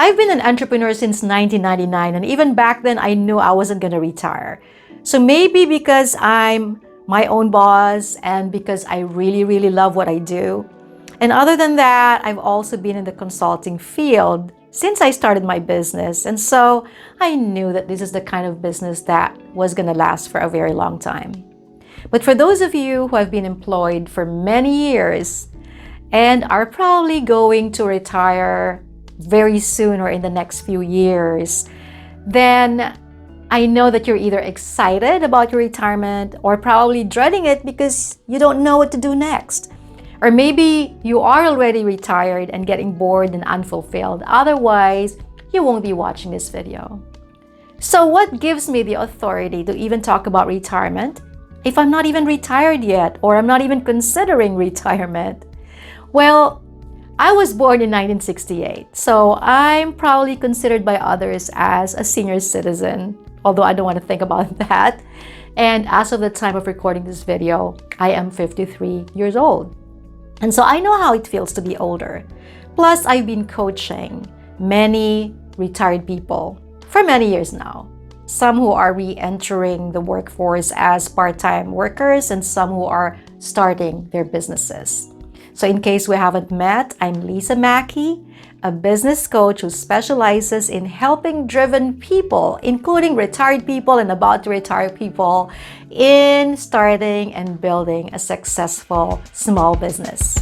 I've been an entrepreneur since 1999, and even back then, I knew I wasn't going to retire. So maybe because I'm my own boss and because I really, really love what I do. And other than that, I've also been in the consulting field since I started my business. And so I knew that this is the kind of business that was going to last for a very long time. But for those of you who have been employed for many years and are probably going to retire very soon or in the next few years, then I know that you're either excited about your retirement or probably dreading it because you don't know what to do next. Or maybe you are already retired and getting bored and unfulfilled. Otherwise, you won't be watching this video. So what gives me the authority to even talk about retirement if I'm not even retired yet, or I'm not even considering retirement? Well, I was born in 1968, so I'm probably considered by others as a senior citizen, although I don't want to think about that. And as of the time of recording this video, I am 53 years old. And so I know how it feels to be older. Plus, I've been coaching many retired people for many years now. Some who are re-entering the workforce as part-time workers and some who are starting their businesses. So in case we haven't met, I'm Lisa Mackey, a business coach who specializes in helping driven people, including retired people and about to retire people, in starting and building a successful small business.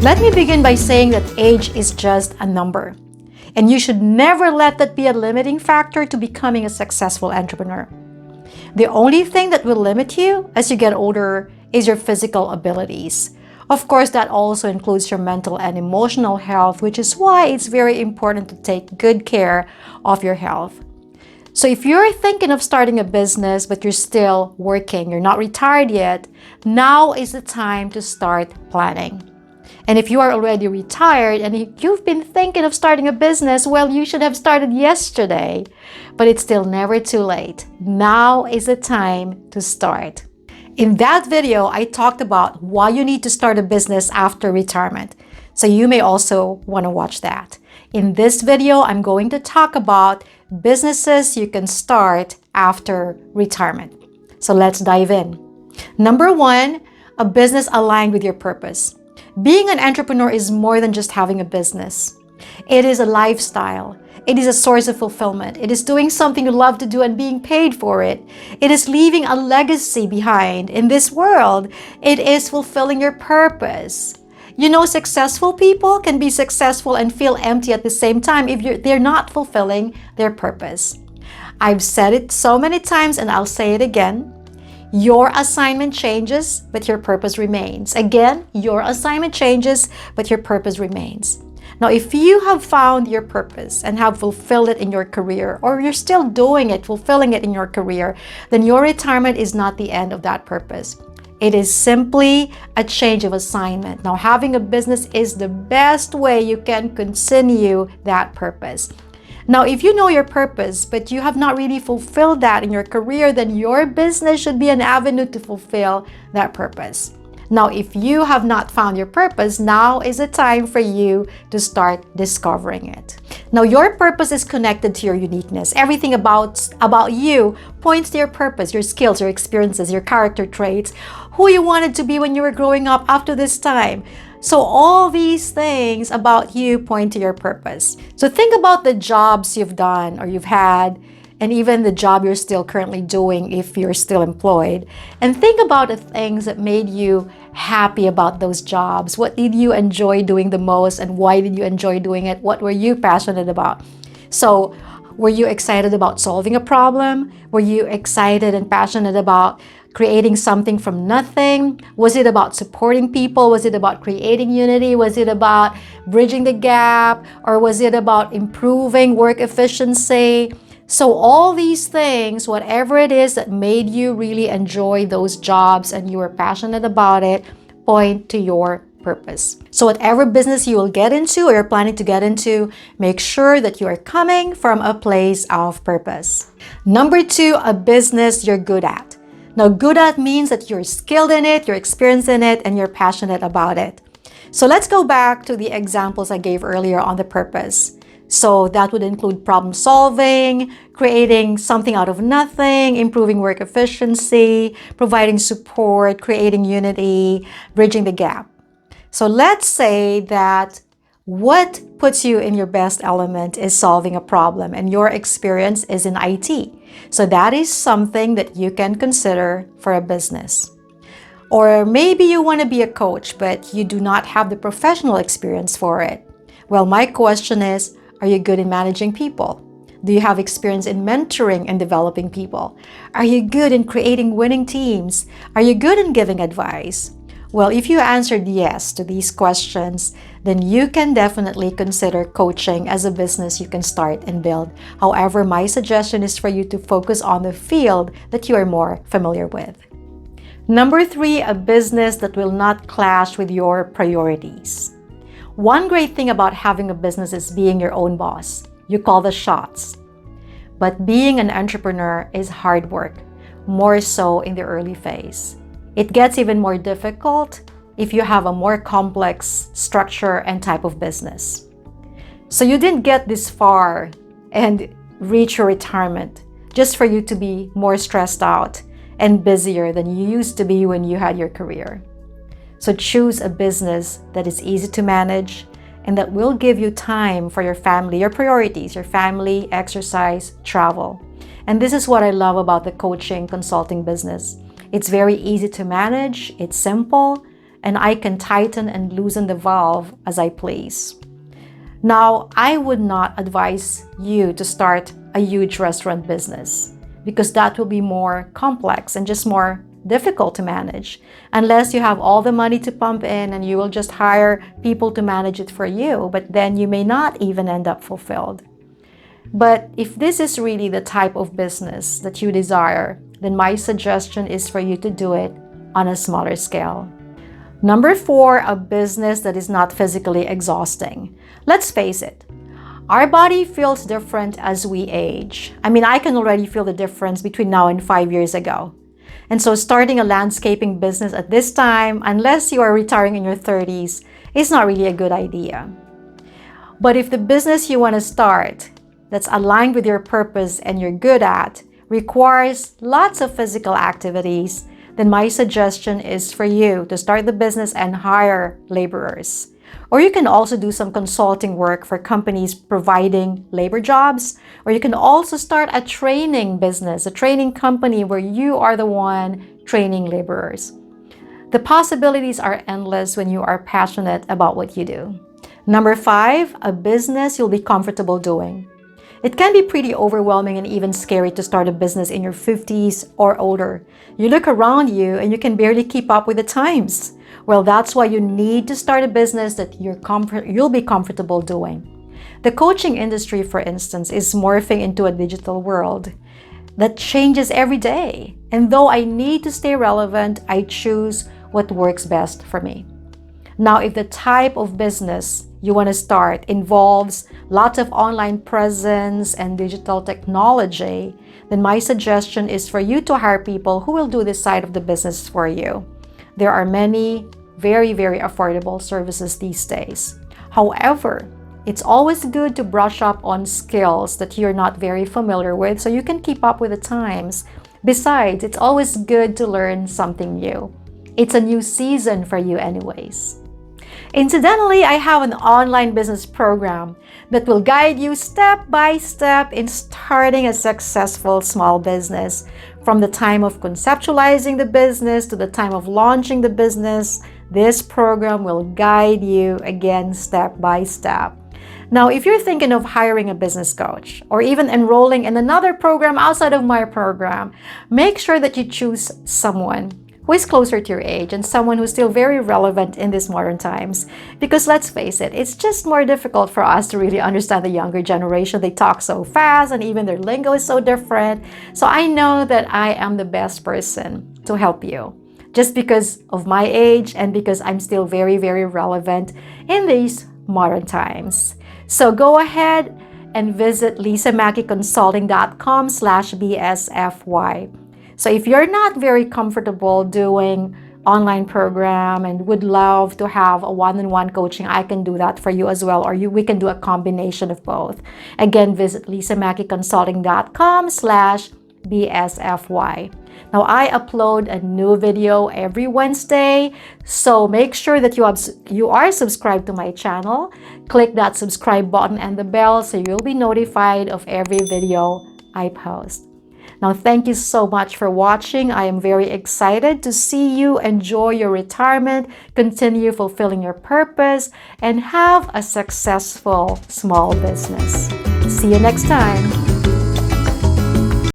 Let me begin by saying that age is just a number, and you should never let that be a limiting factor to becoming a successful entrepreneur. The only thing that will limit you as you get older is your physical abilities. Of course, that also includes your mental and emotional health, which is why it's very important to take good care of your health. So if you're thinking of starting a business, but you're still working, you're not retired yet, now is the time to start planning. And if you are already retired and you've been thinking of starting a business, well, you should have started yesterday, but it's still never too late. Now is the time to start. In that video, I talked about why you need to start a business after retirement. So you may also want to watch that. In this video, I'm going to talk about businesses you can start after retirement. So let's dive in. Number one, a business aligned with your purpose. Being an entrepreneur is more than just having a business. It is a lifestyle. It is a source of fulfillment. It is doing something you love to do and being paid for it. It is leaving a legacy behind in this world. It is fulfilling your purpose. You know, successful people can be successful and feel empty at the same time if they're not fulfilling their purpose. I've said it so many times and I'll say it again. Your assignment changes, but your purpose remains. Again, your assignment changes, but your purpose remains. Now, if you have found your purpose and have fulfilled it in your career, or you're still doing it, fulfilling it in your career, then your retirement is not the end of that purpose. It is simply a change of assignment. Now, having a business is the best way you can continue that purpose. Now, if you know your purpose, but you have not really fulfilled that in your career, then your business should be an avenue to fulfill that purpose. Now, if you have not found your purpose, now is the time for you to start discovering it. Now, your purpose is connected to your uniqueness. Everything about you points to your purpose, your skills, your experiences, your character traits, who you wanted to be when you were growing up up to this time. So all these things about you point to your purpose. So think about the jobs you've done or you've had, and even the job you're still currently doing if you're still employed. And think about the things that made you happy about those jobs. What did you enjoy doing the most and why did you enjoy doing it? What were you passionate about? So were you excited about solving a problem? Were you excited and passionate about creating something from nothing? Was it about supporting people? Was it about creating unity? Was it about bridging the gap? Or was it about improving work efficiency? So all these things, whatever it is that made you really enjoy those jobs and you were passionate about it, point to your purpose. So whatever business you will get into or you're planning to get into, make sure that you are coming from a place of purpose. Number two, a business you're good at. Now, good at means that you're skilled in it, you're experienced in it, and you're passionate about it. So let's go back to the examples I gave earlier on the purpose. So that would include problem solving, creating something out of nothing, improving work efficiency, providing support, creating unity, bridging the gap. So let's say that what puts you in your best element is solving a problem, and your experience is in IT. So that is something that you can consider for a business. Or maybe you want to be a coach, but you do not have the professional experience for it. Well, my question is, are you good in managing people? Do you have experience in mentoring and developing people? Are you good in creating winning teams? Are you good in giving advice? Well, if you answered yes to these questions, then you can definitely consider coaching as a business you can start and build. However, my suggestion is for you to focus on the field that you are more familiar with. Number 3, a business that will not clash with your priorities. One great thing about having a business is being your own boss. You call the shots. But being an entrepreneur is hard work, more so in the early phase. It gets even more difficult if you have a more complex structure and type of business. So you didn't get this far and reach your retirement just for you to be more stressed out and busier than you used to be when you had your career. So choose a business that is easy to manage and that will give you time for your family, your priorities, your family, exercise, travel. And this is what I love about the coaching consulting business. It's very easy to manage, it's simple, and I can tighten and loosen the valve as I please. Now, I would not advise you to start a huge restaurant business because that will be more complex and just more difficult to manage unless you have all the money to pump in and you will just hire people to manage it for you, but then you may not even end up fulfilled. But if this is really the type of business that you desire, then my suggestion is for you to do it on a smaller scale. Number 4, a business that is not physically exhausting. Let's face it, our body feels different as we age. I mean, I can already feel the difference between now and 5 years ago. And so starting a landscaping business at this time, unless you are retiring in your 30s, is not really a good idea. But if the business you want to start that's aligned with your purpose and you're good at requires lots of physical activities, then my suggestion is for you to start the business and hire laborers. Or you can also do some consulting work for companies providing labor jobs. Or you can also start a training business, a training company where you are the one training laborers. The possibilities are endless when you are passionate about what you do. Number 5, a business you'll be comfortable doing. It can be pretty overwhelming and even scary to start a business in your 50s or older. You look around you and you can barely keep up with the times. Well, that's why you need to start a business that you'll be comfortable doing. The coaching industry, for instance, is morphing into a digital world that changes every day. And though I need to stay relevant, I choose what works best for me. Now, if the type of business you want to start involves lots of online presence and digital technology, then my suggestion is for you to hire people who will do this side of the business for you. There are many very, very affordable services these days. However, it's always good to brush up on skills that you're not very familiar with so you can keep up with the times. Besides, it's always good to learn something new. It's a new season for you anyways. Incidentally, I have an online business program that will guide you step by step in starting a successful small business. From the time of conceptualizing the business to the time of launching the business, this program will guide you again step by step. Now, if you're thinking of hiring a business coach or even enrolling in another program outside of my program, make sure that you choose someone who is closer to your age and someone who's still very relevant in these modern times. Because let's face it, it's just more difficult for us to really understand the younger generation. They talk so fast and even their lingo is so different. So I know that I am the best person to help you just because of my age and because I'm still very, very relevant in these modern times. So go ahead and visit lisamackyconsulting.com/BSFY. So if you're not very comfortable doing online program and would love to have a one-on-one coaching, I can do that for you as well, or we can do a combination of both. Again, visit lisamakiconsulting.com/BSFY. Now, I upload a new video every Wednesday, so make sure that you are subscribed to my channel. Click that subscribe button and the bell so you'll be notified of every video I post. Now, thank you so much for watching. I am very excited to see you enjoy your retirement, continue fulfilling your purpose, and have a successful small business. See you next time.